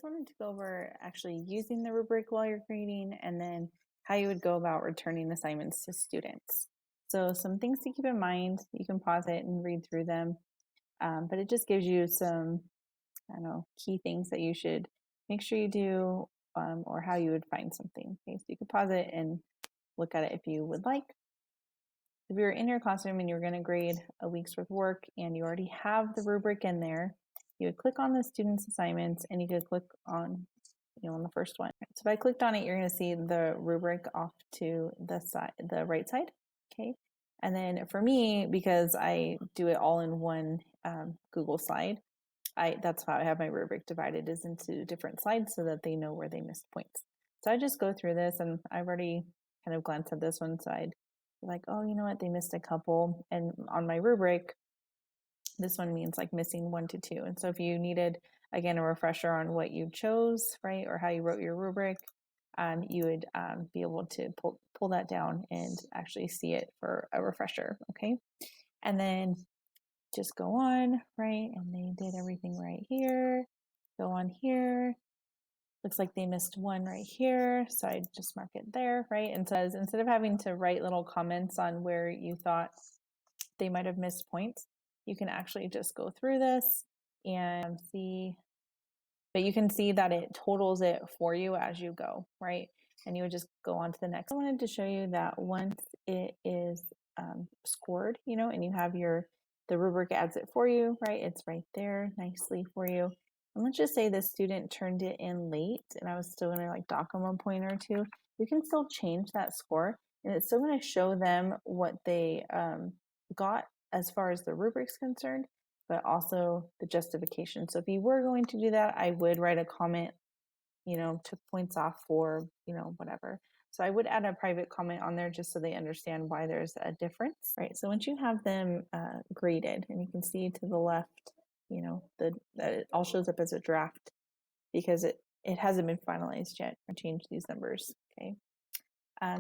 wanted to go over actually using the rubric while you're grading, and then how you would go about returning assignments to students. So some things to keep in mind. You can pause it and read through them, but it just gives you some, I don't know, key things that you should make sure you do, or how you would find something. Okay, so you can pause it and look at it if you would like. If you're in your classroom and you're going to grade a week's worth of work and you already have the rubric in there, you would click on the student's assignments and you could click on, on the first one. So if I clicked on it, you're going to see the rubric off to the side, the right side. Okay. And then for me, because I do it all in one Google slide, that's how I have my rubric divided, is into different slides so that they know where they missed points. So I just go through this, and I've already kind of glanced at this one, so I'd be like, oh, you know what, they missed a couple. And on my rubric, this one means like missing 1 to 2. And so if you needed, again, a refresher on what you chose, right, or how you wrote your rubric, you would be able to pull that down and actually see it for a refresher, okay? And then just go on, right? And they did everything right here. Go on here. Looks like they missed 1 right here. So I just mark it there, right? And so instead of having to write little comments on where you thought they might have missed points, you can actually just go through this and see, but you can see that it totals it for you as you go, right? And you would just go on to the next. I wanted to show you that once it is scored, and you have the rubric adds it for you, right? It's right there nicely for you. And let's just say the student turned it in late and I was still gonna like dock them a point or two. You can still change that score and it's still gonna show them what they got as far as the rubric's concerned, but also the justification. So if you were going to do that, I would write a comment, took points off for, whatever. So I would add a private comment on there just so they understand why there's a difference, right? So once you have them graded, and you can see to the left, that it all shows up as a draft because it hasn't been finalized yet. I changed these numbers, okay?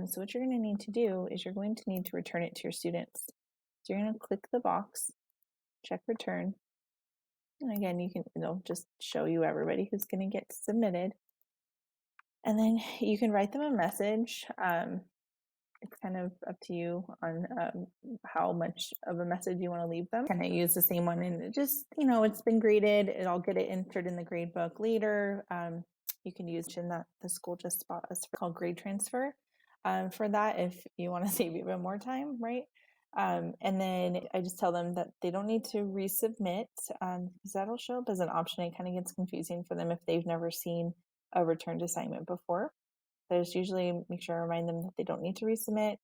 So what you're going to need to do is you're going to need to return it to your students. So you're going to click the box, check return, and again, it'll just show you everybody who's going to get submitted. And then you can write them a message. It's kind of up to you on how much of a message you want to leave them. Kind of use the same one, and it just, it's been graded. I'll get it entered in the grade book later. You can use in that the school just bought us called grade transfer for that if you want to save even more time, right? And then I just tell them that they don't need to resubmit because that'll show up as an option. It kind of gets confusing for them if they've never seen a returned assignment before. I just usually make sure I remind them that they don't need to resubmit.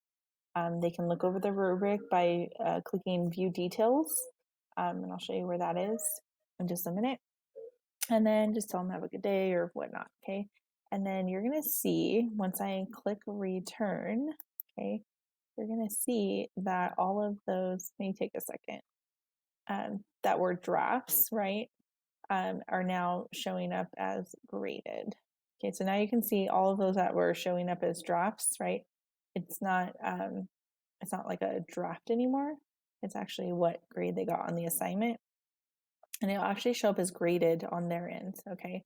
They can look over the rubric by clicking view details, and I'll show you where that is in just a minute. And then just tell them have a good day or whatnot, okay? And then you're gonna see, once I click return, okay, you're gonna see that all of those, let me take a second, that were drafts, right, are now showing up as graded. Okay, so now you can see all of those that were showing up as drafts, right? It's not like a draft anymore. It's actually what grade they got on the assignment. And it'll actually show up as graded on their end, okay?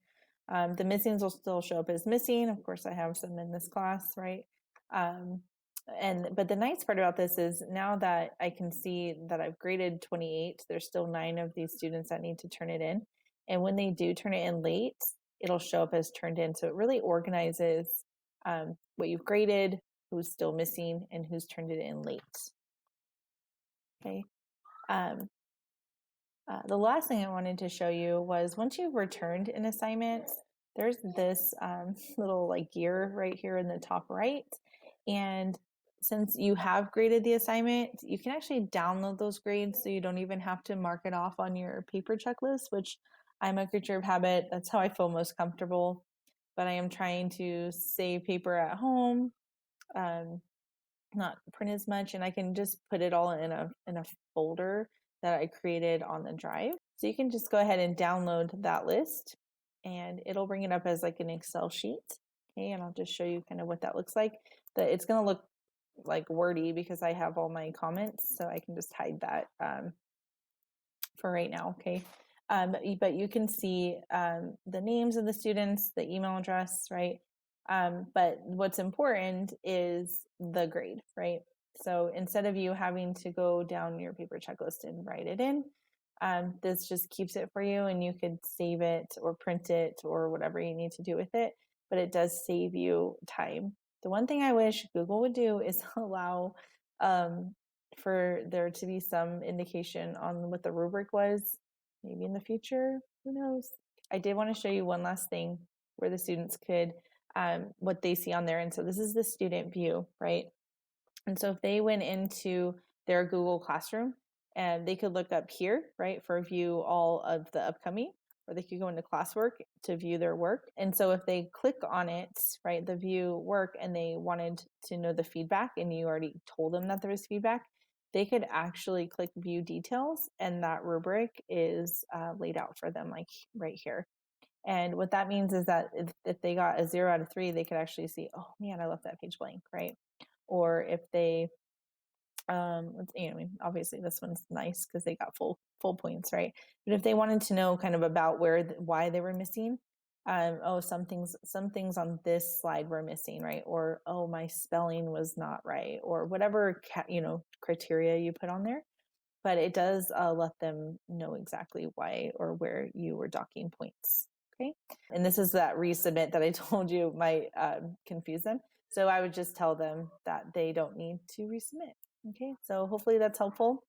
The missings will still show up as missing. Of course, I have some in this class, right? But the nice part about this is now that I can see that I've graded 28, there's still 9 of these students that need to turn it in. And when they do turn it in late, it'll show up as turned in. So it really organizes what you've graded, who's still missing, and who's turned it in late. Okay. The last thing I wanted to show you was once you've returned an assignment, there's this little like gear right here in the top right. And since you have graded the assignment, you can actually download those grades so you don't even have to mark it off on your paper checklist, which I'm a creature of habit. That's how I feel most comfortable. But I am trying to save paper at home, not print as much, and I can just put it all in a folder that I created on the drive. So you can just go ahead and download that list and it'll bring it up as like an Excel sheet. Okay, and I'll just show you kind of what that looks like. It's going to look like wordy because I have all my comments, so I can just hide that for right now, okay? But you can see the names of the students, the email address, right? But what's important is the grade, right? So instead of you having to go down your paper checklist and write it in, this just keeps it for you, and you could save it or print it or whatever you need to do with it. But it does save you time. The one thing I wish Google would do is allow for there to be some indication on what the rubric was, maybe in the future, who knows. I did want to show you one last thing where the students could what they see on there. And so this is the student view, right? And so if they went into their Google Classroom, and they could look up here, right, for view all of the upcoming, or they could go into classwork to view their work. And so if they click on it, right, the view work, and they wanted to know the feedback, and you already told them that there was feedback, they could actually click view details, and that rubric is laid out for them, like right here. And what that means is that if they got a 0 out of 3, they could actually see, oh man, I left that page blank, right? Or if they obviously this one's nice because they got full points, right? But if they wanted to know kind of about why they were missing, some things on this slide were missing, right? Or oh, my spelling was not right, or whatever criteria you put on there. But it does let them know exactly why or where you were docking points. Okay, and this is that resubmit that I told you might confuse them. So I would just tell them that they don't need to resubmit. Okay, so hopefully that's helpful.